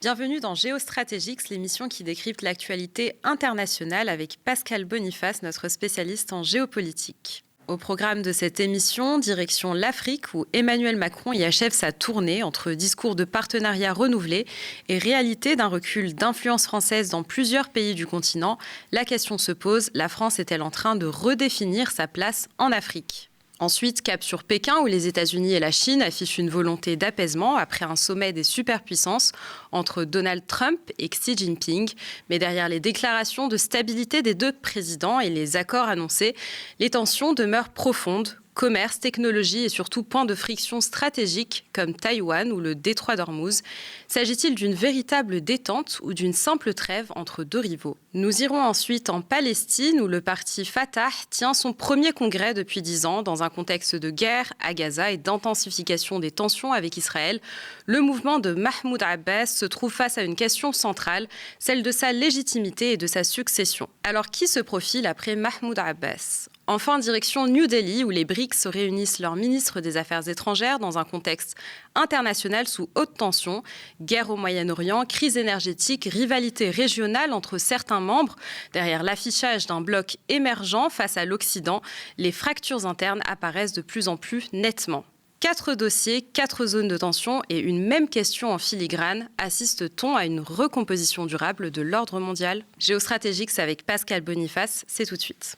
Bienvenue dans Géostratégiques, l'émission qui décrypte l'actualité internationale avec Pascal Boniface, notre spécialiste en géopolitique. Au programme de cette émission, direction l'Afrique où Emmanuel Macron y achève sa tournée entre discours de partenariat renouvelé et réalité d'un recul d'influence française dans plusieurs pays du continent. La question se pose, la France est-elle en train de redéfinir sa place en Afrique ? Ensuite, cap sur Pékin, où les États-Unis et la Chine affichent une volonté d'apaisement après un sommet des superpuissances entre Donald Trump et Xi Jinping. Mais derrière les déclarations de stabilité des deux présidents et les accords annoncés, les tensions demeurent profondes. Commerce, technologie et surtout points de friction stratégiques comme Taïwan ou le détroit d'Ormuz. S'agit-il d'une véritable détente ou d'une simple trêve entre deux rivaux ? Nous irons ensuite en Palestine où le parti Fatah tient son premier congrès depuis 10 ans dans un contexte de guerre à Gaza et d'intensification des tensions avec Israël. Le mouvement de Mahmoud Abbas se trouve face à une question centrale, celle de sa légitimité et de sa succession. Alors qui se profile après Mahmoud Abbas ? Enfin, direction New Delhi, où les BRICS réunissent leurs ministres des Affaires étrangères dans un contexte international sous haute tension. Guerre au Moyen-Orient, crise énergétique, rivalité régionale entre certains membres. Derrière l'affichage d'un bloc émergent face à l'Occident, les fractures internes apparaissent de plus en plus nettement. 4 dossiers, 4 zones de tension et une même question en filigrane. Assiste-t-on à une recomposition durable de l'ordre mondial ? Géostratégiques avec Pascal Boniface, c'est tout de suite.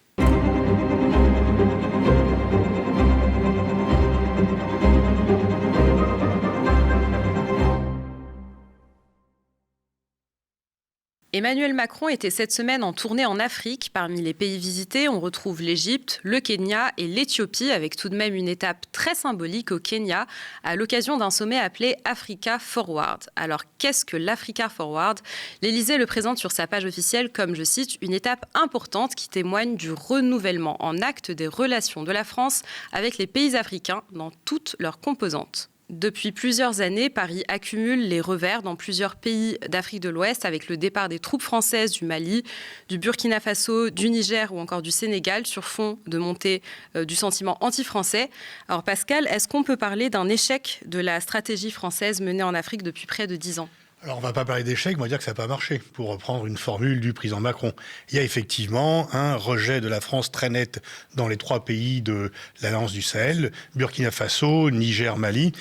Emmanuel Macron était cette semaine en tournée en Afrique. Parmi les pays visités, on retrouve l'Égypte, le Kenya et l'Éthiopie, avec tout de même une étape très symbolique au Kenya, à l'occasion d'un sommet appelé Africa Forward. Alors, qu'est-ce que l'Africa Forward ? L'Élysée le présente sur sa page officielle comme, je cite, une étape importante qui témoigne du renouvellement en acte des relations de la France avec les pays africains dans toutes leurs composantes. Depuis plusieurs années, Paris accumule les revers dans plusieurs pays d'Afrique de l'Ouest avec le départ des troupes françaises du Mali, du Burkina Faso, du Niger ou encore du Sénégal sur fond de montée du sentiment anti-français. Alors Pascal, est-ce qu'on peut parler d'un échec de la stratégie française menée en Afrique depuis près de 10 ans ? Alors, on ne va pas parler d'échec, on va dire que ça n'a pas marché, pour reprendre une formule du président Macron. Il y a effectivement un rejet de la France très net dans les 3 pays de l'Alliance du Sahel, Burkina Faso, Niger, Mali.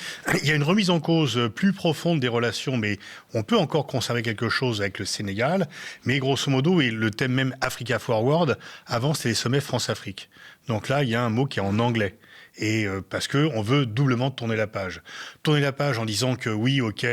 Il y a une remise en cause plus profonde des relations, mais on peut encore conserver quelque chose avec le Sénégal. Mais grosso modo, et le thème même Africa Forward, avant, c'était les sommets France-Afrique. Donc là, il y a un mot qui est en anglais. Et parce qu'on veut doublement tourner la page. Tourner la page en disant que oui, ok,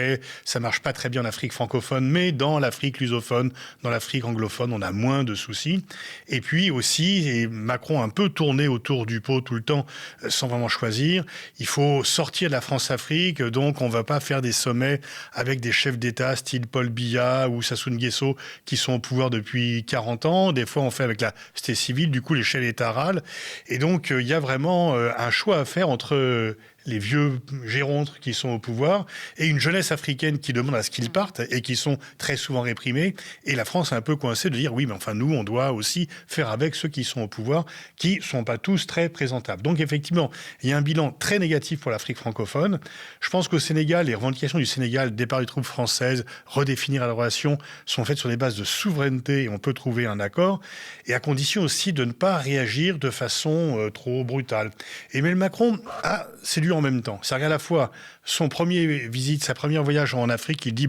ça marche pas très bien en Afrique francophone, mais dans l'Afrique lusophone, dans l'Afrique anglophone, on a moins de soucis. Et puis aussi, et Macron a un peu tourné autour du pot tout le temps, sans vraiment choisir, il faut sortir de la France-Afrique, donc on va pas faire des sommets avec des chefs d'État style Paul Biya ou Sassou Nguesso qui sont au pouvoir depuis 40 ans. Des fois, on fait avec la société civile, du coup, les chefs d'État râlent. Et donc, il y a vraiment un choix à faire entre les vieux gérontes qui sont au pouvoir et une jeunesse africaine qui demande à ce qu'ils partent et qui sont très souvent réprimés. Et la France est un peu coincée de dire oui, mais enfin nous, on doit aussi faire avec ceux qui sont au pouvoir, qui ne sont pas tous très présentables. Donc effectivement, il y a un bilan très négatif pour l'Afrique francophone. Je pense qu'au Sénégal, les revendications du Sénégal, départ des troupes françaises, redéfinir la relation, sont faites sur des bases de souveraineté et on peut trouver un accord. Et à condition aussi de ne pas réagir de façon trop brutale. Emmanuel Macron a séduit en même temps. C'est-à-dire qu'à la fois, sa première voyage en Afrique, il dit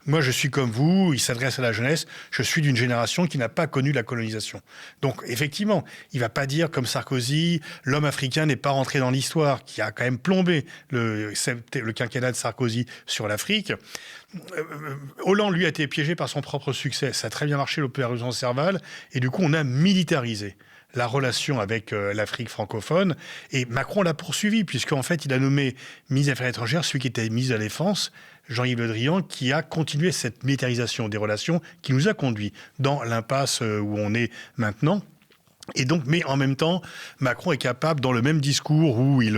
moi je suis comme vous, il s'adresse à la jeunesse, je suis d'une génération qui n'a pas connu la colonisation. Donc effectivement, il ne va pas dire comme Sarkozy, l'homme africain n'est pas rentré dans l'histoire, qui a quand même plombé le quinquennat de Sarkozy sur l'Afrique. Hollande, lui, a été piégé par son propre succès. Ça a très bien marché, l'opération Serval, et du coup, on a militarisé la relation avec l'Afrique francophone. Et Macron l'a poursuivi, puisqu'en fait, il a nommé ministre des Affaires étrangères celui qui était ministre de la Défense, Jean-Yves Le Drian, qui a continué cette militarisation des relations qui nous a conduit dans l'impasse où on est maintenant. Et donc, mais en même temps, Macron est capable, dans le même discours où il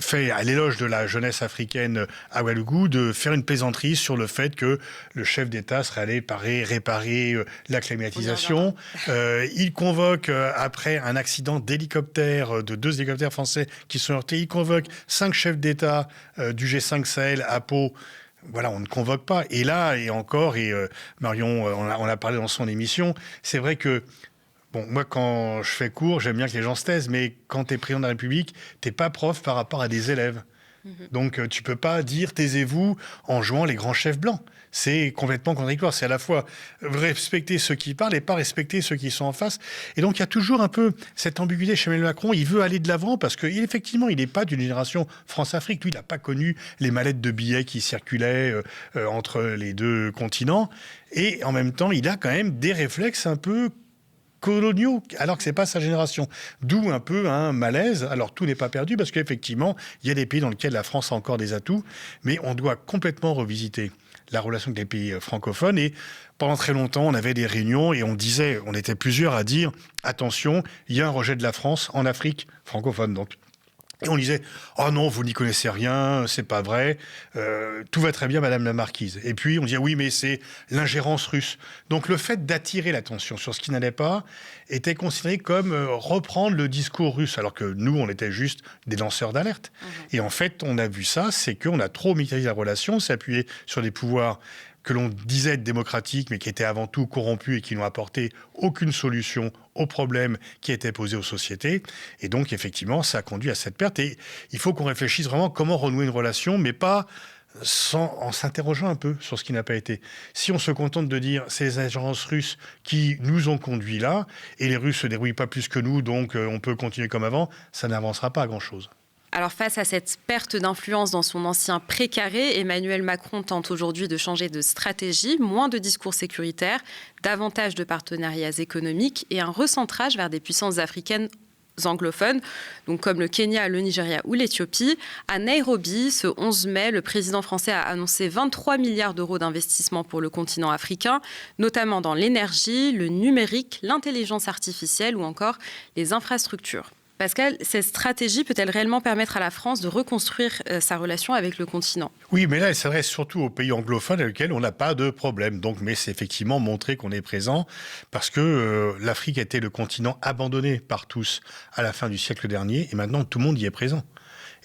fait à l'éloge de la jeunesse africaine à Ouagadougou, de faire une plaisanterie sur le fait que le chef d'État serait allé réparer la climatisation. Il convoque, après un accident d'hélicoptère, de 2 hélicoptères français qui sont heurtés, il convoque 5 chefs d'État du G5 Sahel à Pau voilà, on ne convoque pas. Et là, et encore, Marion, on a parlé dans son émission, c'est vrai que, bon, moi, quand je fais cours, j'aime bien que les gens se taisent, mais quand tu es président de la République, tu n'es pas prof par rapport à des élèves. Donc, tu peux pas dire taisez-vous en jouant les grands chefs blancs. C'est complètement contradictoire. C'est à la fois respecter ceux qui parlent et pas respecter ceux qui sont en face. Et donc, il y a toujours un peu cette ambiguïté chez Emmanuel Macron. Il veut aller de l'avant parce qu'effectivement, il n'est pas d'une génération France-Afrique. Lui, il n'a pas connu les mallettes de billets qui circulaient entre les deux continents. Et en même temps, il a quand même des réflexes un peu coloniaux, alors que c'est pas sa génération. D'où un peu un malaise. Alors tout n'est pas perdu, parce qu'effectivement, il y a des pays dans lesquels la France a encore des atouts, mais on doit complètement revisiter la relation avec les pays francophones. Et pendant très longtemps, on avait des réunions et on était plusieurs à dire, attention, il y a un rejet de la France en Afrique francophone, donc. Et on disait « Oh non, vous n'y connaissez rien, c'est pas vrai, tout va très bien, Madame la Marquise. » Et puis on disait « Oui, mais c'est l'ingérence russe. » Donc le fait d'attirer l'attention sur ce qui n'allait pas était considéré comme reprendre le discours russe, alors que nous, on était juste des lanceurs d'alerte. Et en fait, on a vu ça, c'est qu'on a trop militarisé la relation, s'appuyer sur des pouvoirs que l'on disait être démocratiques, mais qui étaient avant tout corrompus et qui n'ont apporté aucune solution aux problèmes qui étaient posés aux sociétés. Et donc, effectivement, ça a conduit à cette perte. Et il faut qu'on réfléchisse vraiment comment renouer une relation, mais pas en s'interrogeant un peu sur ce qui n'a pas été. Si on se contente de dire c'est les agences russes qui nous ont conduits là, et les Russes ne se débrouillent pas plus que nous, donc on peut continuer comme avant, ça n'avancera pas à grand-chose. Alors face à cette perte d'influence dans son ancien précaré, Emmanuel Macron tente aujourd'hui de changer de stratégie, moins de discours sécuritaires, davantage de partenariats économiques et un recentrage vers des puissances africaines anglophones, donc comme le Kenya, le Nigeria ou l'Éthiopie. À Nairobi, ce 11 mai, le président français a annoncé 23 milliards d'euros d'investissement pour le continent africain, notamment dans l'énergie, le numérique, l'intelligence artificielle ou encore les infrastructures. Pascal, cette stratégie peut-elle réellement permettre à la France de reconstruire sa relation avec le continent ? Oui, mais là, elle s'adresse surtout aux pays anglophones avec lesquels on n'a pas de problème. Donc, mais c'est effectivement montrer qu'on est présent parce que l'Afrique était le continent abandonné par tous à la fin du siècle dernier et maintenant tout le monde y est présent.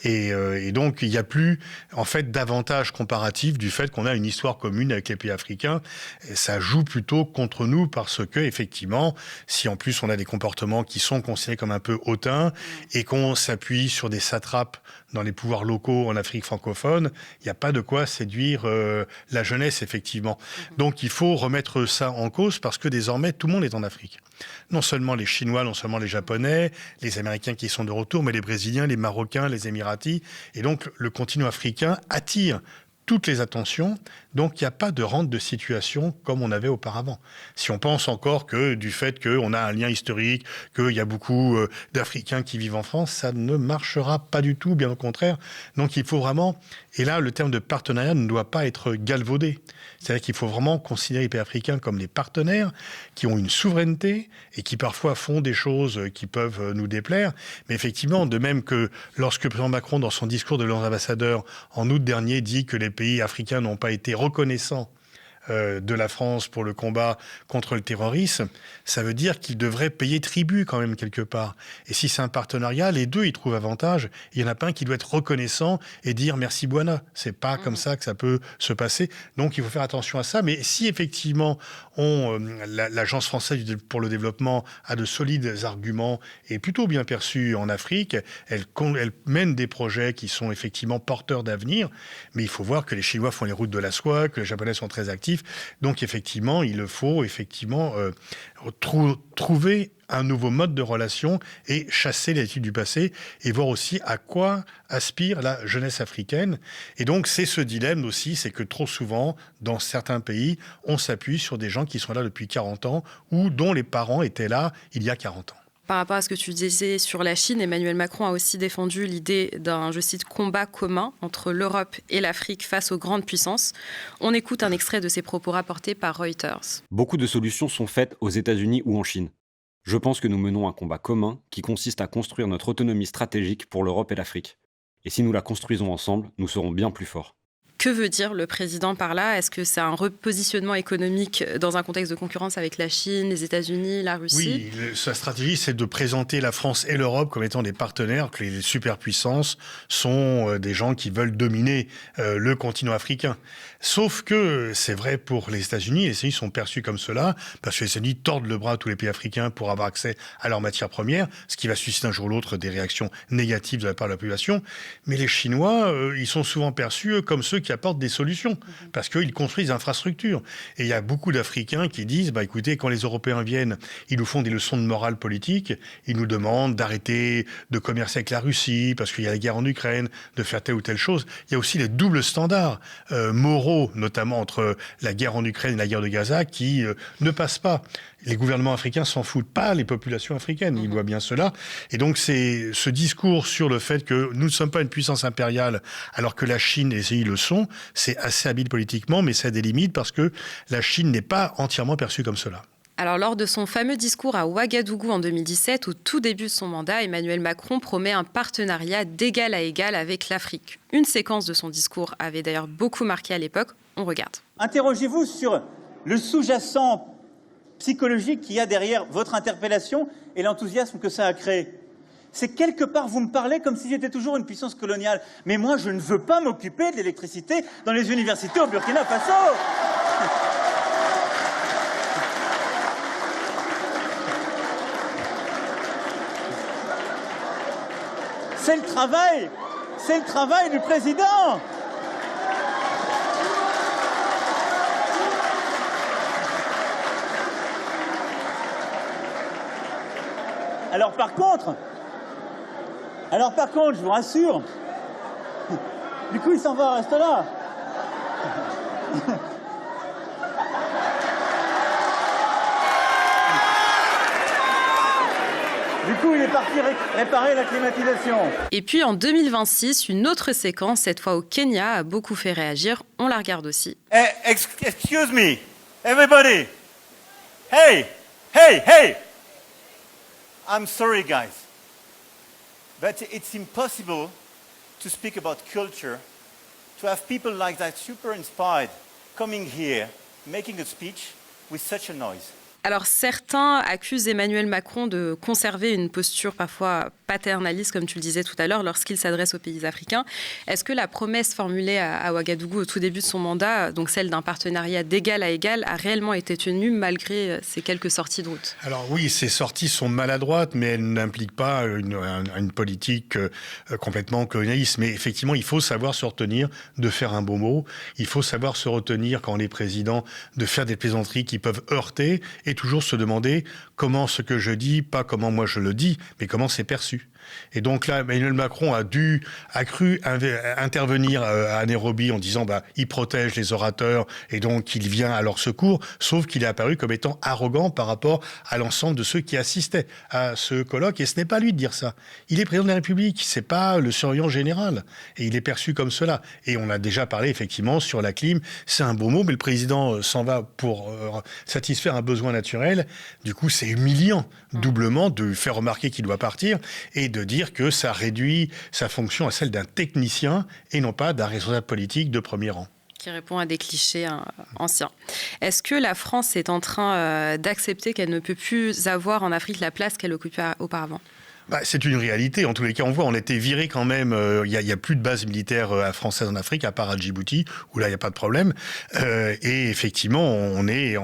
Et donc, il n'y a plus, en fait, d'avantage comparatif du fait qu'on a une histoire commune avec les pays africains. Et ça joue plutôt contre nous parce que, effectivement, si en plus on a des comportements qui sont considérés comme un peu hautains et qu'on s'appuie sur des satrapes dans les pouvoirs locaux en Afrique francophone, il n'y a pas de quoi séduire la jeunesse, effectivement. Donc, il faut remettre ça en cause parce que désormais, tout le monde est en Afrique. Non seulement les Chinois, non seulement les Japonais, les Américains qui sont de retour, mais les Brésiliens, les Marocains, les Émiratis. Et donc, le continent africain attire toutes les attentions. Donc, il n'y a pas de rente de situation comme on avait auparavant. Si on pense encore que du fait qu'on a un lien historique, qu'il y a beaucoup d'Africains qui vivent en France, ça ne marchera pas du tout, bien au contraire. Donc, il faut vraiment... Et là, le terme de partenariat ne doit pas être galvaudé. C'est-à-dire qu'il faut vraiment considérer les pays africains comme des partenaires qui ont une souveraineté et qui parfois font des choses qui peuvent nous déplaire. Mais effectivement, de même que lorsque le président Macron, dans son discours de l'ambassadeur en août dernier, dit que les pays africains n'ont pas été reconnaissants de la France pour le combat contre le terrorisme, ça veut dire qu'ils devraient payer tribut quand même quelque part. Et si c'est un partenariat, les deux y trouvent avantage. Il y en a pas un qui doit être reconnaissant et dire merci Bwana. C'est pas comme ça que ça peut se passer. Donc il faut faire attention à ça. Mais si effectivement l'Agence française pour le développement a de solides arguments et plutôt bien perçus en Afrique, elle mène des projets qui sont effectivement porteurs d'avenir. Mais il faut voir que les Chinois font les routes de la soie, que les Japonais sont très actifs. Donc effectivement, il faut effectivement trouver un nouveau mode de relation et chasser les attitudes du passé et voir aussi à quoi aspire la jeunesse africaine. Et donc c'est ce dilemme aussi, c'est que trop souvent, dans certains pays, on s'appuie sur des gens qui sont là depuis 40 ans ou dont les parents étaient là il y a 40 ans. Par rapport à ce que tu disais sur la Chine, Emmanuel Macron a aussi défendu l'idée d'un, je cite, combat commun entre l'Europe et l'Afrique face aux grandes puissances. On écoute un extrait de ses propos rapportés par Reuters. Beaucoup de solutions sont faites aux États-Unis ou en Chine. Je pense que nous menons un combat commun qui consiste à construire notre autonomie stratégique pour l'Europe et l'Afrique. Et si nous la construisons ensemble, nous serons bien plus forts. Que veut dire le président par là? Est-ce que c'est un repositionnement économique dans un contexte de concurrence avec la Chine, les États-Unis, la Russie? Oui, sa stratégie, c'est de présenter la France et l'Europe comme étant des partenaires, que les superpuissances sont des gens qui veulent dominer le continent africain. Sauf que c'est vrai pour les États-Unis, les États-Unis sont perçus comme cela, parce que les États-Unis tordent le bras à tous les pays africains pour avoir accès à leurs matières premières, ce qui va susciter un jour ou l'autre des réactions négatives de la part de la population. Mais les Chinois, ils sont souvent perçus comme ceux qui apportent des solutions, parce qu'ils construisent des infrastructures. Et il y a beaucoup d'Africains qui disent, écoutez, quand les Européens viennent, ils nous font des leçons de morale politique, ils nous demandent d'arrêter de commercer avec la Russie, parce qu'il y a la guerre en Ukraine, de faire telle ou telle chose. Il y a aussi les doubles standards moraux, notamment entre la guerre en Ukraine et la guerre de Gaza, qui ne passent pas. Les gouvernements africains s'en foutent pas, les populations africaines, ils voient bien cela. Et donc c'est ce discours sur le fait que nous ne sommes pas une puissance impériale, alors que la Chine et les pays le sont, c'est assez habile politiquement, mais ça a des limites parce que la Chine n'est pas entièrement perçue comme cela. Alors, lors de son fameux discours à Ouagadougou en 2017, au tout début de son mandat, Emmanuel Macron promet un partenariat d'égal à égal avec l'Afrique. Une séquence de son discours avait d'ailleurs beaucoup marqué à l'époque. On regarde. Interrogez-vous sur le sous-jacent psychologique qu'il y a derrière votre interpellation et l'enthousiasme que ça a créé. C'est quelque part, vous me parlez comme si j'étais toujours une puissance coloniale. Mais moi, je ne veux pas m'occuper de l'électricité dans les universités au Burkina Faso. C'est le travail du président. Alors par contre, je vous rassure, du coup il s'en va, reste là. Du coup, il est parti réparer la climatisation. Et puis en 2026, une autre séquence, cette fois au Kenya, a beaucoup fait réagir. On la regarde aussi. Excuse me, everybody. Hey, hey, hey. I'm sorry, guys, but it's impossible to speak about culture, to have people like that super inspired coming here, making a speech with such a noise. Alors certains accusent Emmanuel Macron de conserver une posture parfois paternaliste, comme tu le disais tout à l'heure, lorsqu'il s'adresse aux pays africains. Est-ce que la promesse formulée à Ouagadougou au tout début de son mandat, donc celle d'un partenariat d'égal à égal, a réellement été tenue malgré ces quelques sorties de route? Alors oui, ces sorties sont maladroites, mais elles n'impliquent pas une politique complètement colonialiste. Mais effectivement, il faut savoir se retenir de faire un beau mot. Il faut savoir se retenir, quand on est président, de faire des plaisanteries qui peuvent heurter et toujours se demander comment ce que je dis, pas comment moi je le dis, mais comment c'est perçu. Et donc là, Emmanuel Macron a cru intervenir à Nairobi en disant il protège les orateurs et donc il vient à leur secours, sauf qu'il est apparu comme étant arrogant par rapport à l'ensemble de ceux qui assistaient à ce colloque. Et ce n'est pas lui de dire ça. Il est président de la République, c'est pas le surveillant général. Et il est perçu comme cela. Et on a déjà parlé effectivement sur la clim. C'est un beau mot, mais le président s'en va pour satisfaire un besoin naturel. Du coup, c'est humiliant doublement de faire remarquer qu'il doit partir et de dire que ça réduit sa fonction à celle d'un technicien et non pas d'un responsable politique de premier rang. Qui répond à des clichés anciens. Est-ce que la France est en train d'accepter qu'elle ne peut plus avoir en Afrique la place qu'elle occupait auparavant ? C'est une réalité. En tous les cas, on voit, on a été viré quand même. Il y a plus de bases militaires françaises en Afrique, à part à Djibouti, où là, il n'y a pas de problème. Et effectivement, on est...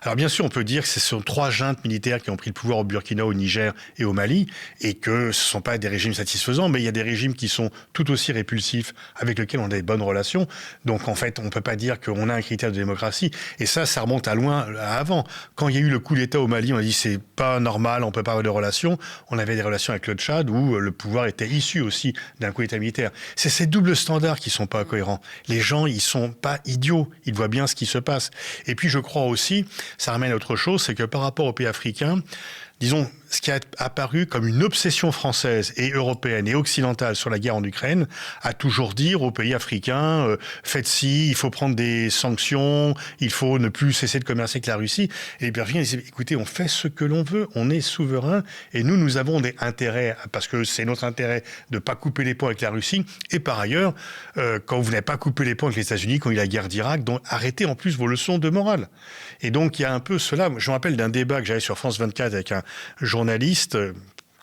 Alors bien sûr, on peut dire que ce sont 3 juntes militaires qui ont pris le pouvoir au Burkina, au Niger et au Mali, et que ce ne sont pas des régimes satisfaisants, mais il y a des régimes qui sont tout aussi répulsifs, avec lesquels on a des bonnes relations. Donc en fait, on ne peut pas dire qu'on a un critère de démocratie. Et ça remonte à loin, avant. Quand il y a eu le coup d'État au Mali, on a dit c'est pas normal, on ne peut pas avoir de relations. On avait des relations avec le Tchad, où le pouvoir était issu aussi d'un coup d'État militaire. C'est ces doubles standards qui sont pas cohérents. Les gens, ils sont pas idiots. Ils voient bien ce qui se passe. Et puis, je crois aussi, ça ramène à autre chose, c'est que par rapport aux pays africains, disons, ce qui a apparu comme une obsession française et européenne et occidentale sur la guerre en Ukraine, à toujours dire aux pays africains, faites ci, il faut prendre des sanctions, il faut ne plus cesser de commercer avec la Russie. Et les pays africains disaient, écoutez, on fait ce que l'on veut, on est souverain, et nous avons des intérêts, parce que c'est notre intérêt de ne pas couper les ponts avec la Russie. Et par ailleurs, quand vous n'avez pas coupé les ponts avec les États-Unis, quand il y a la guerre d'Irak, donc arrêtez en plus vos leçons de morale. Et donc il y a un peu cela. Je me rappelle d'un débat que j'avais sur France 24 avec un journaliste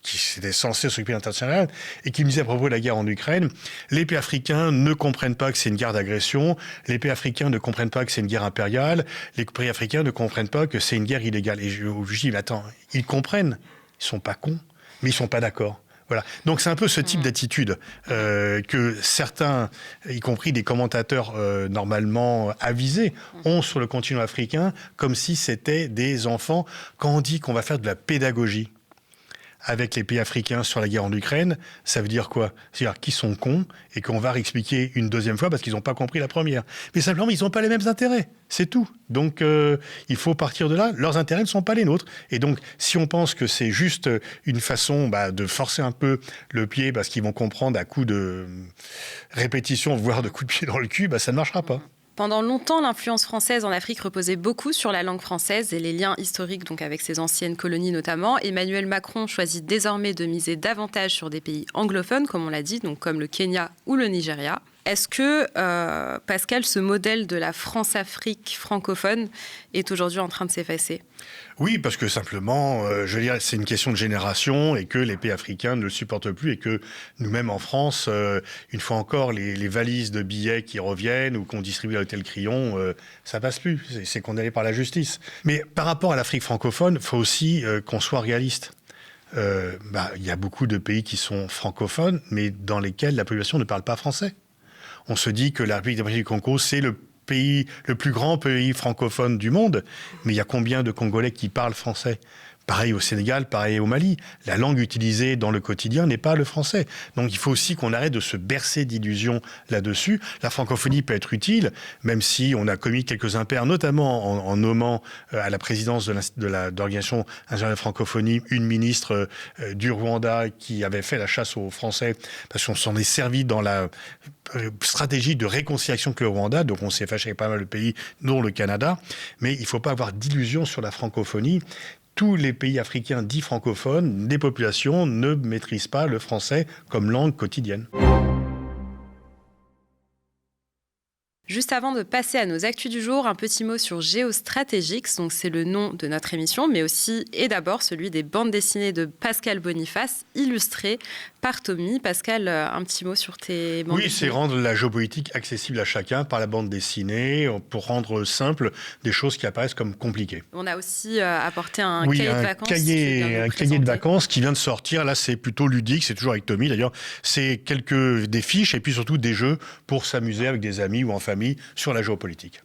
qui était censé s'occuper de l'international et qui me disait à propos de la guerre en Ukraine, les pays africains ne comprennent pas que c'est une guerre d'agression, les pays africains ne comprennent pas que c'est une guerre impériale, les pays africains ne comprennent pas que c'est une guerre illégale. Et je dis, mais attends, ils comprennent, ils sont pas cons, mais ils sont pas d'accord. Voilà. Donc c'est un peu ce type d'attitude que certains, y compris des commentateurs normalement avisés, ont sur le continent africain, comme si c'était des enfants. Quand on dit qu'on va faire de la pédagogie avec les pays africains sur la guerre en Ukraine, ça veut dire quoi? C'est-à-dire qu'ils sont cons et qu'on va réexpliquer une deuxième fois parce qu'ils n'ont pas compris la première. Mais simplement, ils n'ont pas les mêmes intérêts. C'est tout. Donc, il faut partir de là. Leurs intérêts ne sont pas les nôtres. Et donc, si on pense que c'est juste une façon de forcer un peu le pied parce qu'ils vont comprendre à coup de répétition, voire de coups de pied dans le cul, ça ne marchera pas. Pendant longtemps, l'influence française en Afrique reposait beaucoup sur la langue française et les liens historiques donc avec ses anciennes colonies notamment. Emmanuel Macron choisit désormais de miser davantage sur des pays anglophones, comme on l'a dit, donc comme le Kenya ou le Nigeria. Est-ce que, Pascal, ce modèle de la France-Afrique francophone est aujourd'hui en train de s'effacer ? Oui, parce que simplement, je veux dire, c'est une question de génération et que les pays africains ne le supportent plus et que nous-mêmes en France, une fois encore, les valises de billets qui reviennent ou qu'on distribue à l'hôtel Crillon, ça passe plus. C'est condamné par la justice. Mais par rapport à l'Afrique francophone, il faut aussi qu'on soit réaliste. Il y a beaucoup de pays qui sont francophones, mais dans lesquels la population ne parle pas français. On se dit que la République démocratique du Congo, c'est le plus grand pays francophone du monde, mais il y a combien de Congolais qui parlent français ? Pareil au Sénégal, pareil au Mali. La langue utilisée dans le quotidien n'est pas le français. Donc il faut aussi qu'on arrête de se bercer d'illusions là-dessus. La francophonie peut être utile, même si on a commis quelques impairs, notamment en nommant à la présidence de l'Organisation internationale de francophonie une ministre du Rwanda qui avait fait la chasse aux Français, parce qu'on s'en est servi dans la stratégie de réconciliation avec le Rwanda, donc on s'est fâché avec pas mal de pays, dont le Canada. Mais il ne faut pas avoir d'illusions sur la francophonie. Tous les pays africains dits francophones, des populations ne maîtrisent pas le français comme langue quotidienne. Juste avant de passer à nos actus du jour, un petit mot sur Géostratégiques. Donc c'est le nom de notre émission, mais aussi et d'abord celui des bandes dessinées de Pascal Boniface, illustrées par Tommy. Pascal, un petit mot sur tes bandes dessinées. Oui, c'est rendre la géopolitique accessible à chacun par la bande dessinée, pour rendre simple des choses qui apparaissent comme compliquées. On a aussi apporté un cahier de vacances. Un cahier de vacances qui vient de sortir. Là, c'est plutôt ludique. C'est toujours avec Tommy, d'ailleurs. C'est des fiches et puis surtout des jeux pour s'amuser avec des amis ou en famille sur la géopolitique.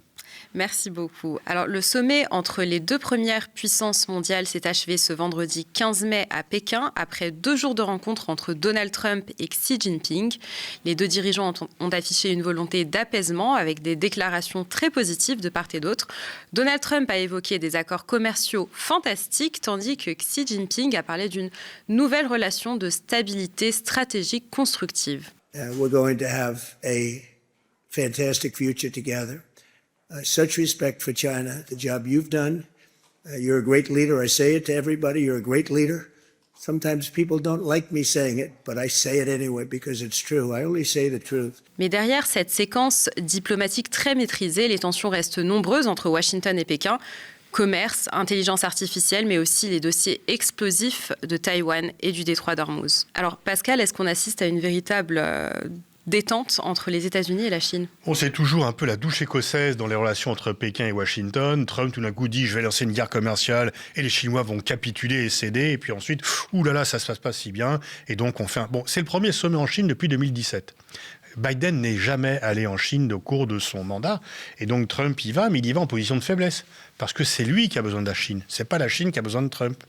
Merci beaucoup. Alors, le sommet entre les deux premières puissances mondiales s'est achevé ce vendredi 15 mai à Pékin, après 2 jours de rencontres entre Donald Trump et Xi Jinping. Les deux dirigeants ont affiché une volonté d'apaisement avec des déclarations très positives de part et d'autre. Donald Trump a évoqué des accords commerciaux fantastiques, tandis que Xi Jinping a parlé d'une nouvelle relation de stabilité stratégique constructive. We're going to have a fantastic future together. Such respect for China, the job you've done. You're a great leader. I say it to everybody. You're a great leader. Sometimes people don't like me saying it, but I say it anyway because it's true. I only say the truth. Mais derrière cette séquence diplomatique très maîtrisée, les tensions restent nombreuses entre Washington et Pékin. Commerce, intelligence artificielle, mais aussi les dossiers explosifs de Taïwan et du détroit d'Ormuz. Alors Pascal, est-ce qu'on assiste à une véritable détente entre les États-Unis et la Chine? C'est toujours un peu la douche écossaise dans les relations entre Pékin et Washington. Trump, tout d'un coup, dit « je vais lancer une guerre commerciale » et les Chinois vont capituler et céder. Et puis ensuite, oulala, ça se passe pas si bien. Et donc, on fait c'est le premier sommet en Chine depuis 2017. Biden n'est jamais allé en Chine au cours de son mandat. Et donc Trump y va, mais il y va en position de faiblesse. Parce que c'est lui qui a besoin de la Chine. C'est pas la Chine qui a besoin de Trump.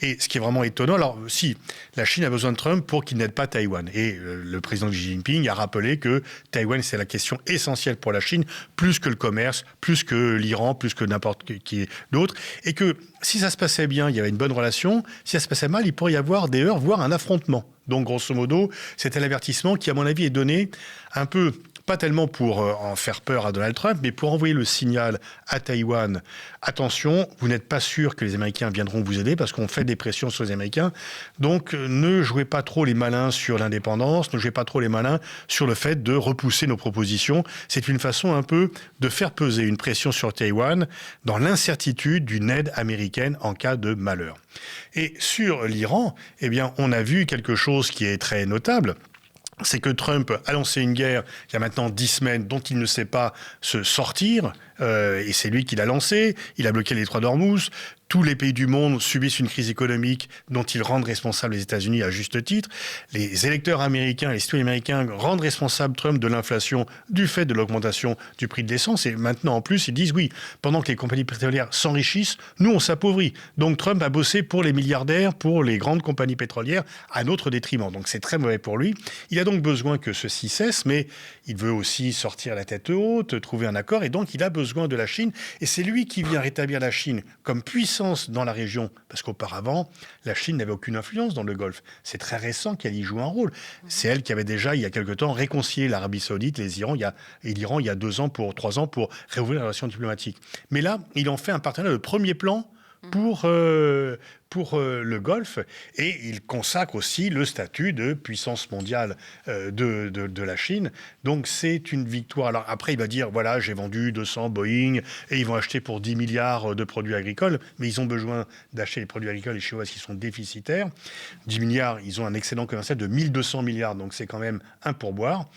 Et ce qui est vraiment étonnant, alors si, la Chine a besoin de Trump pour qu'il n'aide pas Taïwan. Et le président Xi Jinping a rappelé que Taïwan, c'est la question essentielle pour la Chine, plus que le commerce, plus que l'Iran, plus que n'importe qui d'autre. Et que si ça se passait bien, il y avait une bonne relation. Si ça se passait mal, il pourrait y avoir des heurts, voire un affrontement. Donc, grosso modo, c'était l'avertissement qui, à mon avis, est donné un peu, pas tellement pour en faire peur à Donald Trump, mais pour envoyer le signal à Taïwan, attention, vous n'êtes pas sûr que les Américains viendront vous aider parce qu'on fait des pressions sur les Américains. Donc, ne jouez pas trop les malins sur l'indépendance, ne jouez pas trop les malins sur le fait de repousser nos propositions. C'est une façon un peu de faire peser une pression sur Taïwan dans l'incertitude d'une aide américaine en cas de malheur. Et sur l'Iran, eh bien, on a vu quelque chose qui est très notable. C'est que Trump a lancé une guerre il y a maintenant 10 semaines dont il ne sait pas se sortir. Et c'est lui qui l'a lancé. Il a bloqué les détroits d'Ormuz. Tous les pays du monde subissent une crise économique dont ils rendent responsables les États-Unis à juste titre. Les électeurs américains et les citoyens américains rendent responsable Trump de l'inflation du fait de l'augmentation du prix de l'essence. Et maintenant, en plus, ils disent oui, pendant que les compagnies pétrolières s'enrichissent, nous, on s'appauvrit. Donc Trump a bossé pour les milliardaires, pour les grandes compagnies pétrolières, à notre détriment. Donc c'est très mauvais pour lui. Il a donc besoin que ceci cesse, mais il veut aussi sortir la tête haute, trouver un accord, et donc il a besoin de la Chine. Et c'est lui qui vient rétablir la Chine comme puissance dans la région, parce qu'auparavant, la Chine n'avait aucune influence dans le Golfe. C'est très récent qu'elle y joue un rôle. C'est elle qui avait déjà, il y a quelque temps, réconcilié l'Arabie Saoudite et l'Iran il y a 3 ans pour réouvrir la relation diplomatique. Mais là, il en fait un partenaire de premier plan pour le Golfe, et il consacre aussi le statut de puissance mondiale de la Chine. Donc c'est une victoire. Alors après, il va dire, voilà, j'ai vendu 200 Boeing, et ils vont acheter pour 10 milliards de produits agricoles, mais ils ont besoin d'acheter les produits agricoles, les Chinois, qui sont déficitaires. 10 milliards, ils ont un excédent commercial de 1200 milliards, donc c'est quand même un pourboire.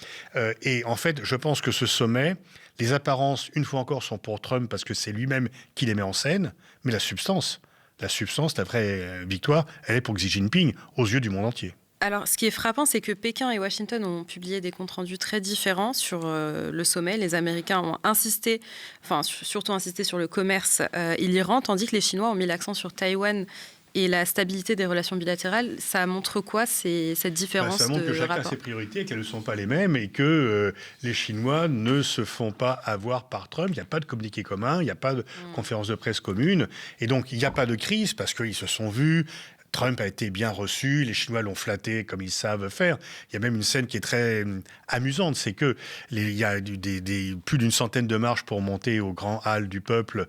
Et en fait, je pense que ce sommet, les apparences, une fois encore, sont pour Trump parce que c'est lui-même qui les met en scène, mais la substance, la vraie victoire, elle est pour Xi Jinping, aux yeux du monde entier. Alors, ce qui est frappant, c'est que Pékin et Washington ont publié des comptes rendus très différents sur le sommet. Les Américains ont insisté, surtout insisté sur le commerce et l'Iran, tandis que les Chinois ont mis l'accent sur Taïwan et la stabilité des relations bilatérales. Ça montre quoi, cette différence de rapport ? Ça montre que chacun a ses priorités, qu'elles ne sont pas les mêmes, et que les Chinois ne se font pas avoir par Trump. Il n'y a pas de communiqué commun, il n'y a pas de conférence de presse commune, et donc il n'y a pas de crise parce qu'ils se sont vus. Trump a été bien reçu, les Chinois l'ont flatté comme ils savent faire. Il y a même une scène qui est très amusante, c'est que il y a plus d'une centaine de marches pour monter au grand hall du peuple,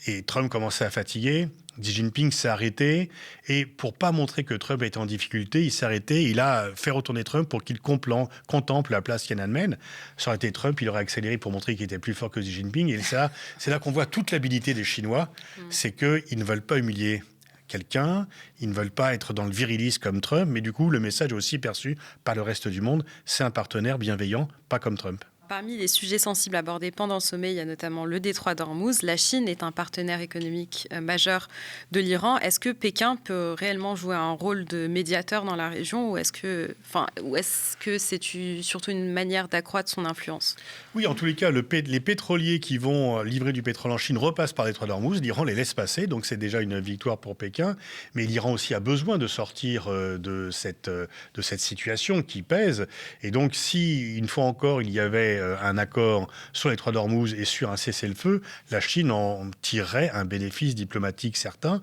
et Trump commençait à fatiguer. Xi Jinping s'est arrêté, et pour pas montrer que Trump était en difficulté, il s'est arrêté, il a fait retourner Trump pour qu'il contemple la place Tiananmen. Ça aurait été Trump, il aurait accéléré pour montrer qu'il était plus fort que Xi Jinping, et c'est là qu'on voit toute l'habilité des Chinois, c'est qu'ils ne veulent pas humilier quelqu'un, ils ne veulent pas être dans le virilisme comme Trump, mais du coup, le message est aussi perçu par le reste du monde, c'est un partenaire bienveillant, pas comme Trump. Parmi les sujets sensibles abordés pendant le sommet, il y a notamment le détroit d'Ormuz. La Chine est un partenaire économique majeur de l'Iran. Est-ce que Pékin peut réellement jouer un rôle de médiateur dans la région, ou est-ce que c'est surtout une manière d'accroître son influence ? Oui, en tous les cas, les pétroliers qui vont livrer du pétrole en Chine repassent par le détroit d'Ormuz. L'Iran les laisse passer, donc c'est déjà une victoire pour Pékin. Mais l'Iran aussi a besoin de sortir de cette situation qui pèse. Et donc, si, une fois encore, il y avait un accord sur les détroit d'Ormuz et sur un cessez-le-feu, la Chine en tirerait un bénéfice diplomatique certain,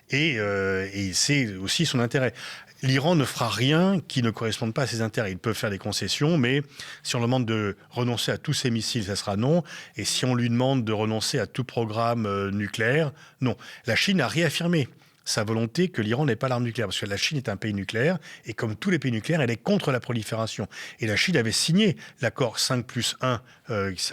et c'est aussi son intérêt. L'Iran ne fera rien qui ne corresponde pas à ses intérêts. Ils peuvent faire des concessions, mais si on lui demande de renoncer à tous ses missiles, ça sera non. Et si on lui demande de renoncer à tout programme nucléaire, non. La Chine a réaffirmé sa volonté que l'Iran n'ait pas l'arme nucléaire, parce que la Chine est un pays nucléaire, et comme tous les pays nucléaires, elle est contre la prolifération. Et la Chine avait signé l'accord 5+1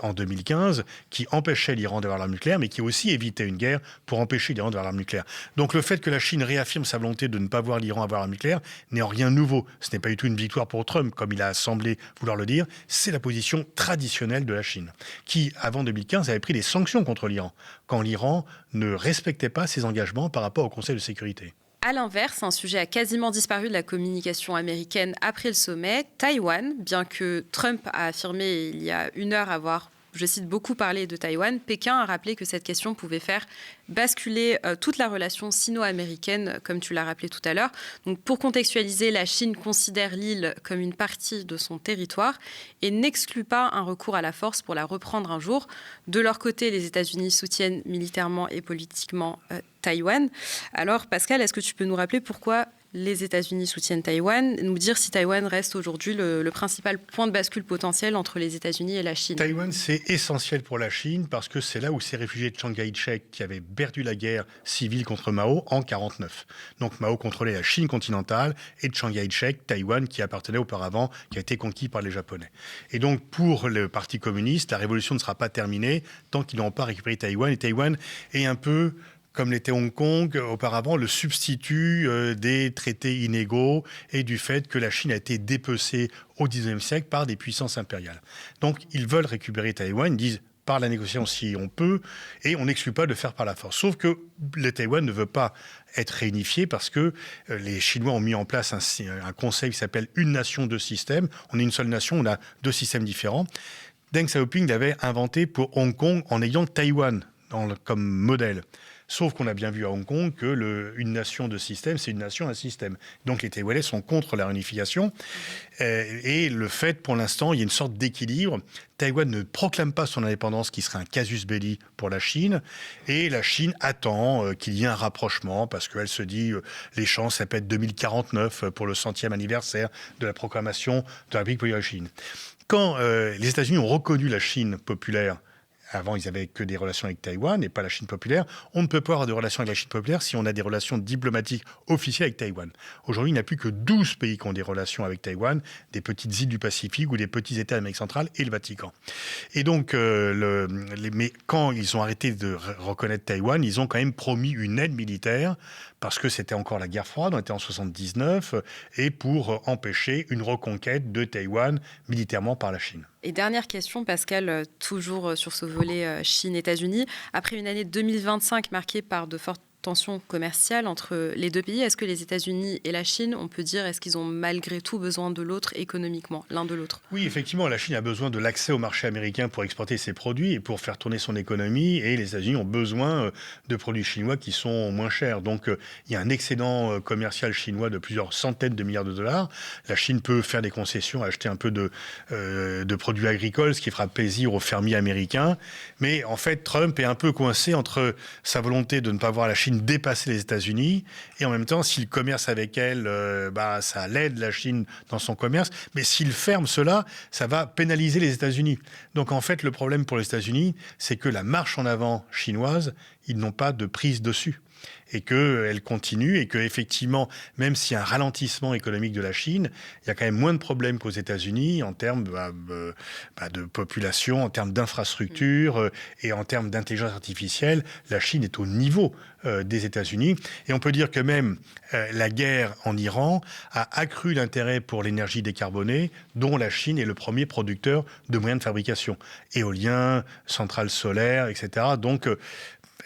en 2015, qui empêchait l'Iran d'avoir l'arme nucléaire, mais qui aussi évitait une guerre pour empêcher l'Iran d'avoir l'arme nucléaire. Donc le fait que la Chine réaffirme sa volonté de ne pas voir l'Iran avoir l'arme nucléaire n'est en rien nouveau. Ce n'est pas du tout une victoire pour Trump, comme il a semblé vouloir le dire. C'est la position traditionnelle de la Chine, qui, avant 2015, avait pris des sanctions contre l'Iran, quand l'Iran ne respectait pas ses engagements par rapport au Conseil de sécurité. À l'inverse, un sujet a quasiment disparu de la communication américaine après le sommet, Taïwan. Bien que Trump a affirmé il y a une heure avoir, je cite, beaucoup parlé de Taïwan, Pékin a rappelé que cette question pouvait faire basculer toute la relation sino-américaine, comme tu l'as rappelé tout à l'heure. Donc, pour contextualiser, la Chine considère l'île comme une partie de son territoire et n'exclut pas un recours à la force pour la reprendre un jour. De leur côté, les États-Unis soutiennent militairement et politiquement Taïwan. Alors, Pascal, est-ce que tu peux nous rappeler pourquoi les États-Unis soutiennent Taïwan, nous dire si Taïwan reste aujourd'hui le principal point de bascule potentiel entre les États-Unis et la Chine? Taïwan, c'est essentiel pour la Chine parce que c'est là où s'est réfugié Chiang Kai-shek qui avait perdu la guerre civile contre Mao en 1949. Donc Mao contrôlait la Chine continentale et Chiang Kai-shek, Taïwan, qui appartenait auparavant, qui a été conquis par les Japonais. Et donc pour le Parti communiste, la révolution ne sera pas terminée tant qu'ils n'auront pas récupéré Taïwan. Et Taïwan est un peu, comme l'était Hong Kong auparavant, le substitut des traités inégaux et du fait que la Chine a été dépecée au XIXe siècle par des puissances impériales. Donc ils veulent récupérer Taïwan, ils disent par la négociation si on peut, et on n'exclut pas de faire par la force. Sauf que le Taïwan ne veut pas être réunifié parce que les Chinois ont mis en place un conseil qui s'appelle Une nation, deux systèmes. On est une seule nation, on a deux systèmes différents. Deng Xiaoping l'avait inventé pour Hong Kong en ayant Taïwan comme modèle. Sauf qu'on a bien vu à Hong Kong que une nation de système, c'est une nation, un système. Donc les Taïwanais sont contre la réunification. Et le fait, pour l'instant, il y a une sorte d'équilibre. Taïwan ne proclame pas son indépendance, qui serait un casus belli pour la Chine. Et la Chine attend qu'il y ait un rapprochement, parce qu'elle se dit l'échéance, ça peut être 2049 pour le 100e anniversaire de la proclamation de la République populaire de Chine. Quand les États-Unis ont reconnu la Chine populaire, avant, ils n'avaient que des relations avec Taïwan et pas la Chine populaire. On ne peut pas avoir de relations avec la Chine populaire si on a des relations diplomatiques officielles avec Taïwan. Aujourd'hui, il n'y a plus que 12 pays qui ont des relations avec Taïwan, des petites îles du Pacifique ou des petits États d'Amérique centrale et le Vatican. Et donc, mais quand ils ont arrêté de reconnaître Taïwan, ils ont quand même promis une aide militaire parce que c'était encore la guerre froide, on était en 79, et pour empêcher une reconquête de Taïwan militairement par la Chine. Et dernière question, Pascal, toujours sur ce volet Chine-États-Unis. Après une année 2025 marquée par de fortes tensions commerciales entre les deux pays, est-ce que les États-Unis et la Chine, on peut dire, est-ce qu'ils ont malgré tout besoin de l'autre économiquement, l'un de l'autre? Oui, effectivement, la Chine a besoin de l'accès au marché américain pour exporter ses produits et pour faire tourner son économie, et les États-Unis ont besoin de produits chinois qui sont moins chers. Donc, il y a un excédent commercial chinois de plusieurs centaines de milliards de dollars. La Chine peut faire des concessions, acheter un peu de produits agricoles, ce qui fera plaisir aux fermiers américains. Mais en fait, Trump est un peu coincé entre sa volonté de ne pas voir la Chine dépasser les États-Unis, et en même temps, s'il commerce avec elle, ça l'aide la Chine dans son commerce, mais s'il ferme cela, ça va pénaliser les États-Unis. Donc en fait, le problème pour les États-Unis, c'est que la marche en avant chinoise, ils n'ont pas de prise dessus, et qu'elle continue, et qu'effectivement, même s'il y a un ralentissement économique de la Chine, il y a quand même moins de problèmes qu'aux États-Unis en termes de population, en termes d'infrastructures et en termes d'intelligence artificielle. La Chine est au niveau des États-Unis. Et on peut dire que même la guerre en Iran a accru l'intérêt pour l'énergie décarbonée, dont la Chine est le premier producteur de moyens de fabrication. Éolien, centrales solaires, etc. Donc,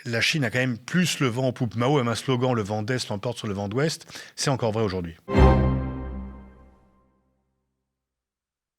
la Chine a quand même plus le vent en poupe. Mao a un slogan, le vent d'Est l'emporte sur le vent d'Ouest. C'est encore vrai aujourd'hui.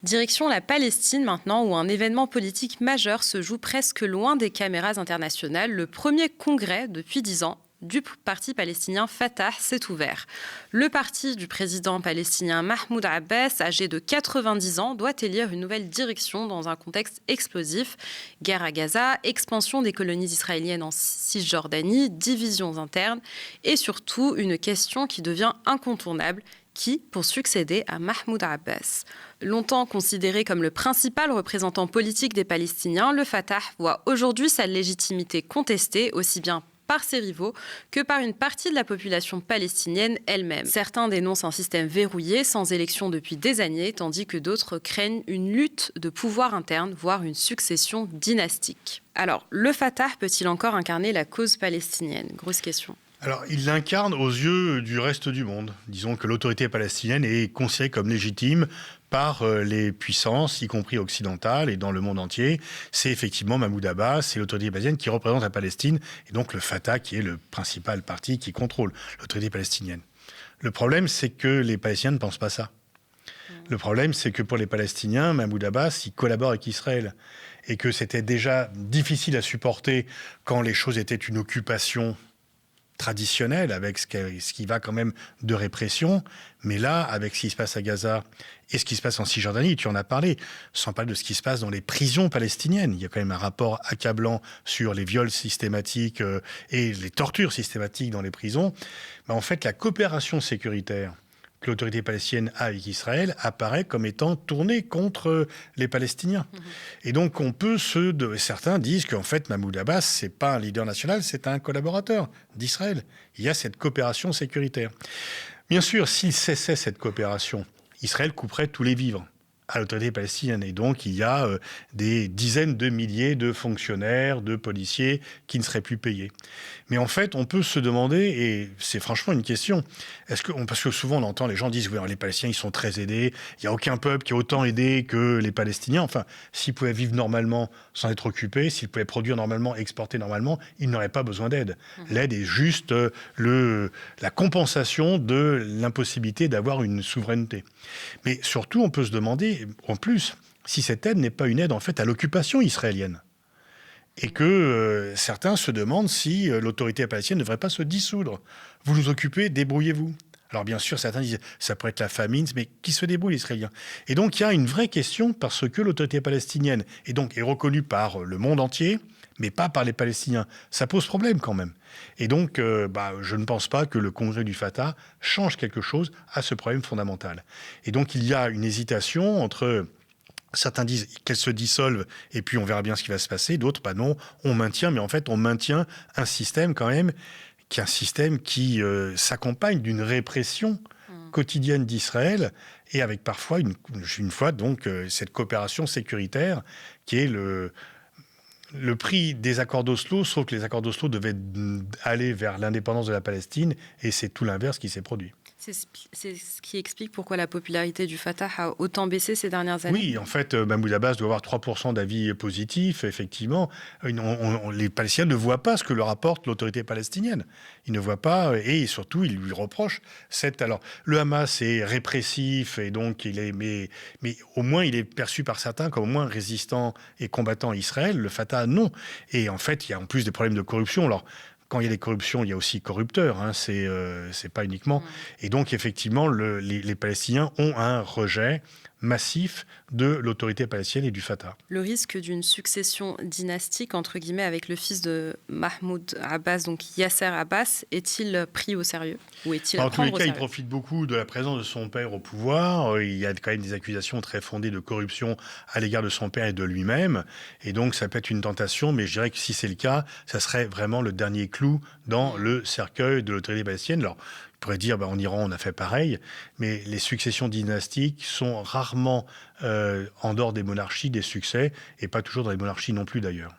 Direction la Palestine maintenant, où un événement politique majeur se joue presque loin des caméras internationales. Le premier congrès depuis 10 ans du parti palestinien Fatah s'est ouvert. Le parti du président palestinien Mahmoud Abbas, âgé de 90 ans, doit élire une nouvelle direction dans un contexte explosif. Guerre à Gaza, expansion des colonies israéliennes en Cisjordanie, divisions internes et surtout une question qui devient incontournable. Qui pour succéder à Mahmoud Abbas? Longtemps considéré comme le principal représentant politique des Palestiniens, le Fatah voit aujourd'hui sa légitimité contestée, aussi bien par ses rivaux que par une partie de la population palestinienne elle-même. Certains dénoncent un système verrouillé, sans élection depuis des années, tandis que d'autres craignent une lutte de pouvoir interne, voire une succession dynastique. Alors, le Fatah peut-il encore incarner la cause palestinienne? Grosse question. Alors, il l'incarne aux yeux du reste du monde. Disons que l'autorité palestinienne est considérée comme légitime par les puissances, y compris occidentales et dans le monde entier. C'est effectivement Mahmoud Abbas, c'est l'autorité palestinienne qui représente la Palestine, et donc le Fatah qui est le principal parti qui contrôle l'autorité palestinienne. Le problème, c'est que les Palestiniens ne pensent pas ça. Le problème, c'est que pour les Palestiniens, Mahmoud Abbas, il collabore avec Israël. Et que c'était déjà difficile à supporter quand les choses étaient une occupation traditionnelle, avec ce qui va quand même de répression. Mais là, avec ce qui se passe à Gaza et ce qui se passe en Cisjordanie, tu en as parlé, sans parler de ce qui se passe dans les prisons palestiniennes. Il y a quand même un rapport accablant sur les viols systématiques et les tortures systématiques dans les prisons. En fait, la coopération sécuritaire que l'autorité palestinienne a avec Israël apparaît comme étant tournée contre les Palestiniens. Et donc, certains disent qu'en fait, Mahmoud Abbas, c'est pas un leader national, c'est un collaborateur d'Israël. Il y a cette coopération sécuritaire. Bien sûr, s'il cessait cette coopération, Israël couperait tous les vivres à l'autorité palestinienne. Et donc, il y a des dizaines de milliers de fonctionnaires, de policiers qui ne seraient plus payés. Mais en fait, on peut se demander, et c'est franchement une question, parce que souvent on entend les gens disent « oui, les Palestiniens, ils sont très aidés, il n'y a aucun peuple qui est autant aidé que les Palestiniens ». Enfin, s'ils pouvaient vivre normalement sans être occupés, s'ils pouvaient produire normalement, exporter normalement, ils n'auraient pas besoin d'aide. L'aide est juste la compensation de l'impossibilité d'avoir une souveraineté. Mais surtout, on peut se demander, en plus, si cette aide n'est pas une aide en fait à l'occupation israélienne. Et que certains se demandent si l'autorité palestinienne ne devrait pas se dissoudre. Vous nous occupez, débrouillez-vous. Alors bien sûr, certains disent ça pourrait être la famine, mais qui se débrouille, les Israéliens? Et donc il y a une vraie question parce que l'autorité palestinienne est reconnue par le monde entier, mais pas par les Palestiniens. Ça pose problème quand même. Et donc je ne pense pas que le congrès du Fatah change quelque chose à ce problème fondamental. Et donc il y a une hésitation entre... Certains disent qu'elle se dissolve et puis on verra bien ce qui va se passer. D'autres, non, on maintient. Mais en fait, on maintient un système quand même qui s'accompagne d'une répression quotidienne d'Israël et avec parfois une fois donc cette coopération sécuritaire qui est le prix des accords d'Oslo, sauf que les accords d'Oslo devaient aller vers l'indépendance de la Palestine et c'est tout l'inverse qui s'est produit. C'est ce qui explique pourquoi la popularité du Fatah a autant baissé ces dernières années. Oui, en fait, Mahmoud Abbas doit avoir 3% d'avis positifs, effectivement. Les Palestiniens ne voient pas ce que leur apporte l'autorité palestinienne. Ils ne voient pas, et surtout, ils lui reprochent Alors, le Hamas est répressif, et donc, mais au moins, il est perçu par certains comme au moins résistant et combattant Israël. Le Fatah, non. Et en fait, il y a en plus des problèmes de corruption. Alors, quand il y a des corruptions, il y a aussi corrupteurs, c'est pas uniquement. Et donc, effectivement, les Palestiniens ont un rejet massif de l'autorité palestinienne et du Fatah. Le risque d'une succession dynastique, entre guillemets, avec le fils de Mahmoud Abbas, donc Yasser Abbas, est-il pris au sérieux ou est-il à prendre au sérieux ? En tous les cas, il profite beaucoup de la présence de son père au pouvoir. Il y a quand même des accusations très fondées de corruption à l'égard de son père et de lui-même. Et donc, ça peut être une tentation, mais je dirais que si c'est le cas, ça serait vraiment le dernier clou dans le cercueil de l'autorité palestinienne. Alors, on pourrait dire, en Iran, on a fait pareil, mais les successions dynastiques sont rarement, en dehors des monarchies, des succès, et pas toujours dans les monarchies non plus d'ailleurs.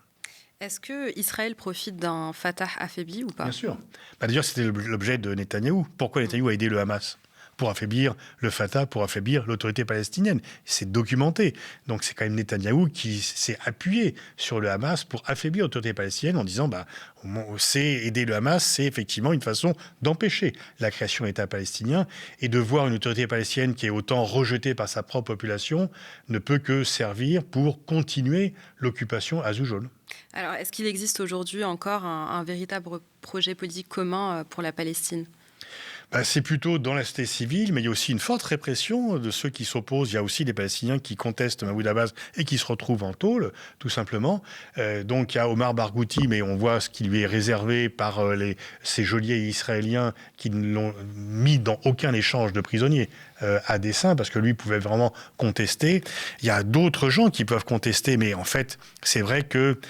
Est-ce qu'Israël profite d'un Fatah affaibli ou pas ? Bien sûr. D'ailleurs, c'était l'objet de Netanyahou. Pourquoi Netanyahou a aidé le Hamas ? Pour affaiblir le Fatah, pour affaiblir l'autorité palestinienne. C'est documenté. Donc c'est quand même Netanyahou qui s'est appuyé sur le Hamas pour affaiblir l'autorité palestinienne en disant aider le Hamas, c'est effectivement une façon d'empêcher la création d'État palestinien et de voir une autorité palestinienne qui est autant rejetée par sa propre population ne peut que servir pour continuer l'occupation à Zoujoul. Alors, est-ce qu'il existe aujourd'hui encore un véritable projet politique commun pour la Palestine ? C'est plutôt dans la société civile, mais il y a aussi une forte répression de ceux qui s'opposent. Il y a aussi des Palestiniens qui contestent Mahmoud Abbas et qui se retrouvent en tôle, tout simplement. Donc il y a Omar Barghouti, mais on voit ce qui lui est réservé par ces geôliers israéliens qui ne l'ont mis dans aucun échange de prisonniers à dessein, parce que lui pouvait vraiment contester. Il y a d'autres gens qui peuvent contester, mais en fait, c'est vrai que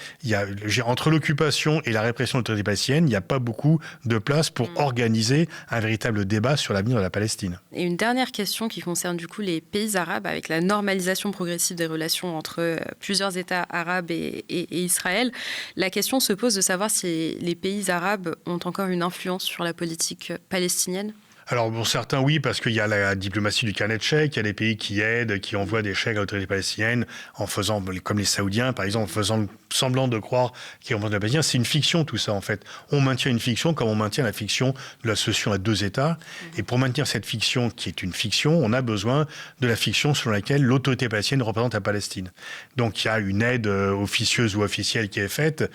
entre l'occupation et la répression de l'autorité palestinienne, il n'y a pas beaucoup de place pour organiser un véritable véritable débat sur l'avenir de la Palestine. Et une dernière question qui concerne du coup les pays arabes, avec la normalisation progressive des relations entre plusieurs États arabes et Israël. La question se pose de savoir si les pays arabes ont encore une influence sur la politique palestinienne. Alors, bon, certains, oui, parce qu'il y a la diplomatie du carnet de chèques, il y a des pays qui aident, qui envoient des chèques à l'autorité palestinienne, en faisant, comme les Saoudiens, par exemple, en faisant semblant de croire qu'ils remontent la Palestine. C'est une fiction, tout ça, en fait. On maintient une fiction comme on maintient la fiction de la solution à deux États. Et pour maintenir cette fiction, qui est une fiction, on a besoin de la fiction selon laquelle l'autorité palestinienne représente la Palestine. Donc, il y a une aide officieuse ou officielle qui est faite,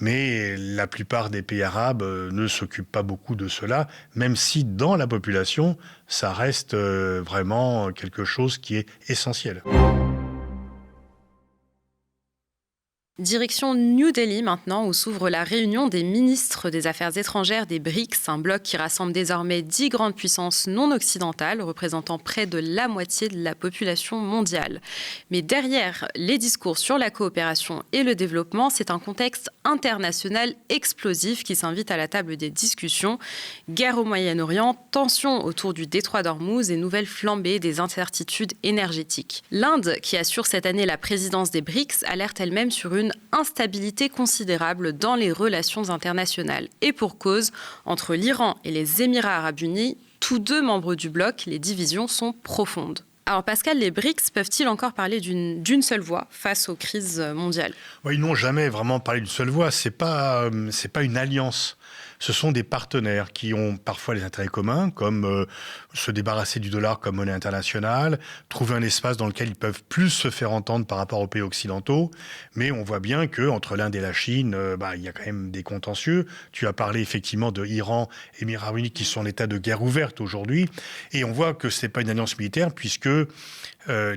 mais la plupart des pays arabes ne s'occupent pas beaucoup de cela, même si dans la population, ça reste vraiment quelque chose qui est essentiel. Direction New Delhi maintenant, où s'ouvre la réunion des ministres des Affaires étrangères des BRICS, un bloc qui rassemble désormais 10 grandes puissances non occidentales, représentant près de la moitié de la population mondiale. Mais derrière les discours sur la coopération et le développement, c'est un contexte international explosif qui s'invite à la table des discussions. Guerre au Moyen-Orient, tensions autour du détroit d'Ormuz et nouvelle flambée des incertitudes énergétiques. L'Inde, qui assure cette année la présidence des BRICS, alerte elle-même sur une instabilité considérable dans les relations internationales. Et pour cause, entre l'Iran et les Émirats arabes unis, tous deux membres du bloc, les divisions sont profondes. Alors Pascal, les BRICS peuvent-ils encore parler d'une seule voix face aux crises mondiales ? Ils n'ont jamais vraiment parlé d'une seule voix. C'est pas une alliance. Ce sont des partenaires qui ont parfois des intérêts communs, comme se débarrasser du dollar comme monnaie internationale, trouver un espace dans lequel ils peuvent plus se faire entendre par rapport aux pays occidentaux. Mais on voit bien qu'entre l'Inde et la Chine, il y a quand même des contentieux. Tu as parlé effectivement de Iran et Émirats arabes unis qui sont en état de guerre ouverte aujourd'hui. Et on voit que ce n'est pas une alliance militaire puisque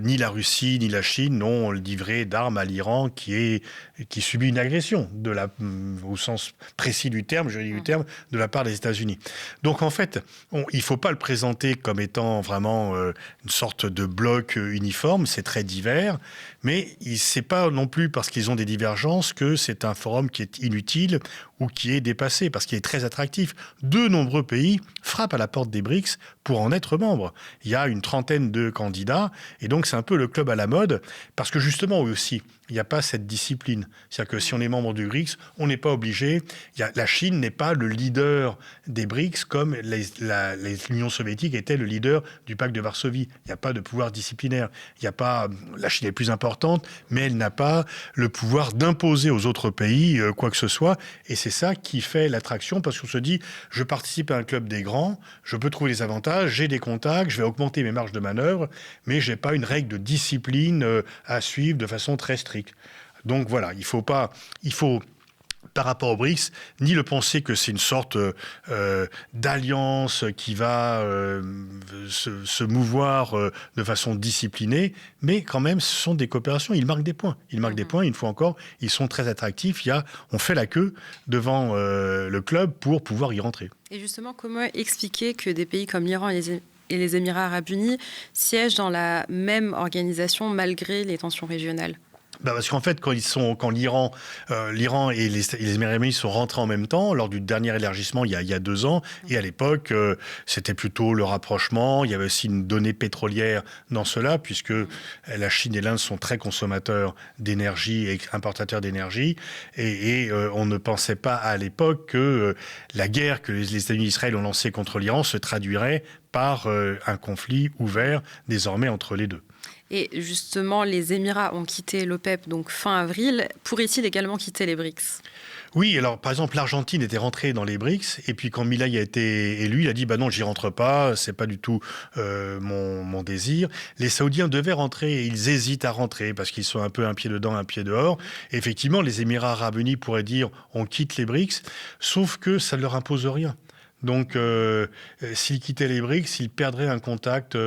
ni la Russie ni la Chine n'ont livré d'armes à l'Iran qui subit une agression au sens précis du terme, juridique du terme, de la part des États-Unis. Donc en fait, il ne faut pas le présenter comme étant vraiment une sorte de bloc uniforme, c'est très divers, mais c'est pas non plus parce qu'ils ont des divergences que c'est un forum qui est inutile ou qui est dépassé, parce qu'il est très attractif. De nombreux pays frappent à la porte des BRICS pour en être membres. Il y a une trentaine de candidats, et donc c'est un peu le club à la mode, parce que justement, eux aussi, il n'y a pas cette discipline. C'est-à-dire que si on est membre du BRICS, on n'est pas obligé. La Chine n'est pas le leader des BRICS comme l'Union soviétique était le leader du pacte de Varsovie. Il n'y a pas de pouvoir disciplinaire. La Chine est plus importante, mais elle n'a pas le pouvoir d'imposer aux autres pays quoi que ce soit. Et c'est ça qui fait l'attraction, parce qu'on se dit, je participe à un club des grands, je peux trouver des avantages, j'ai des contacts, je vais augmenter mes marges de manœuvre, mais je n'ai pas une règle de discipline à suivre de façon très stricte. Donc voilà, il faut, par rapport aux BRICS, ni le penser que c'est une sorte d'alliance qui va se mouvoir de façon disciplinée, mais quand même, ce sont des coopérations. Ils marquent des points. Une fois encore, ils sont très attractifs. On fait la queue devant le club pour pouvoir y rentrer. Et justement, comment expliquer que des pays comme l'Iran et les Émirats arabes unis siègent dans la même organisation malgré les tensions régionales ? Parce qu'en fait, quand l'Iran et les Émirats arabes unis sont rentrés en même temps, lors du dernier élargissement il y a 2 ans, et à l'époque, c'était plutôt le rapprochement. Il y avait aussi une donnée pétrolière dans cela, puisque la Chine et l'Inde sont très consommateurs d'énergie et importateurs d'énergie. Et on ne pensait pas à l'époque que la guerre que les États-Unis et Israël ont lancée contre l'Iran se traduirait par un conflit ouvert désormais entre les deux. Et justement, les Émirats ont quitté l'OPEP donc fin avril. Pourraient-ils également quitter les BRICS ? Oui, alors par exemple, l'Argentine était rentrée dans les BRICS, et puis quand Milei a été élu, il a dit non, j'y rentre pas, c'est pas du tout mon désir. Les Saoudiens devaient rentrer, et ils hésitent à rentrer parce qu'ils sont un peu un pied dedans, un pied dehors. Et effectivement, les Émirats arabes unis pourraient dire on quitte les BRICS, sauf que ça ne leur impose rien. Donc, s'ils quittaient les BRICS, ils perdraient un contact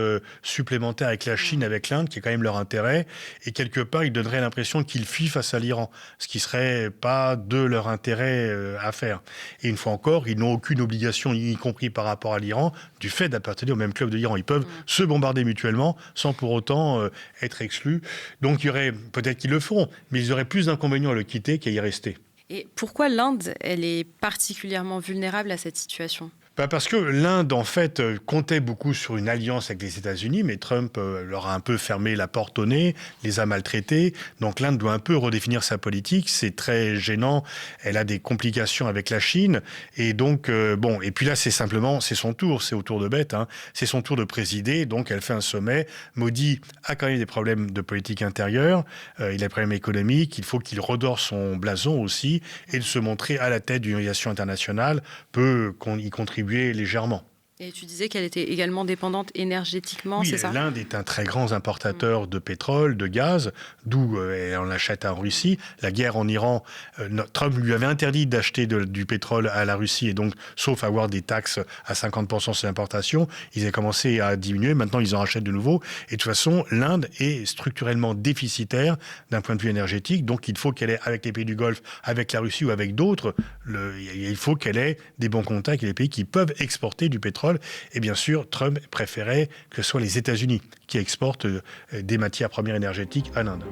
supplémentaire avec la Chine, avec l'Inde, qui est quand même leur intérêt. Et quelque part, ils donneraient l'impression qu'ils fuient face à l'Iran, ce qui ne serait pas de leur intérêt à faire. Et une fois encore, ils n'ont aucune obligation, y compris par rapport à l'Iran, du fait d'appartenir au même club de l'Iran. Ils peuvent se bombarder mutuellement sans pour autant être exclus. Donc, il y aurait, peut-être qu'ils le feront, mais ils auraient plus d'inconvénients à le quitter qu'à y rester. Et pourquoi l'Inde, elle est particulièrement vulnérable à cette situation ? Parce que l'Inde, en fait, comptait beaucoup sur une alliance avec les États-Unis, mais Trump leur a un peu fermé la porte au nez, les a maltraités. Donc l'Inde doit un peu redéfinir sa politique. C'est très gênant. Elle a des complications avec la Chine. Et donc, et puis là, c'est son tour. C'est au tour de bête. C'est son tour de présider. Donc elle fait un sommet. Modi a quand même des problèmes de politique intérieure. Il a des problèmes économiques. Il faut qu'il redore son blason aussi. Et de se montrer à la tête d'une organisation internationale peut y contribuer légèrement. Et tu disais qu'elle était également dépendante énergétiquement, oui, c'est ça ? L'Inde est un très grand importateur de pétrole, de gaz, d'où elle en achète en Russie. La guerre en Iran, Trump lui avait interdit d'acheter du pétrole à la Russie, et donc, sauf avoir des taxes à 50% sur l'importation, ils avaient commencé à diminuer. Maintenant, ils en rachètent de nouveau. Et de toute façon, l'Inde est structurellement déficitaire d'un point de vue énergétique. Donc, il faut qu'elle ait, avec les pays du Golfe, avec la Russie ou avec d'autres, il faut qu'elle ait des bons contacts avec les pays qui peuvent exporter du pétrole. Et bien sûr, Trump préférait que ce soit les États-Unis qui exportent des matières premières énergétiques à l'Inde.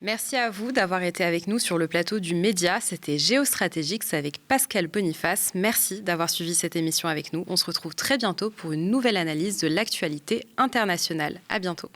Merci à vous d'avoir été avec nous sur le plateau du Média. C'était Géostratégiques avec Pascal Boniface. Merci d'avoir suivi cette émission avec nous. On se retrouve très bientôt pour une nouvelle analyse de l'actualité internationale. À bientôt.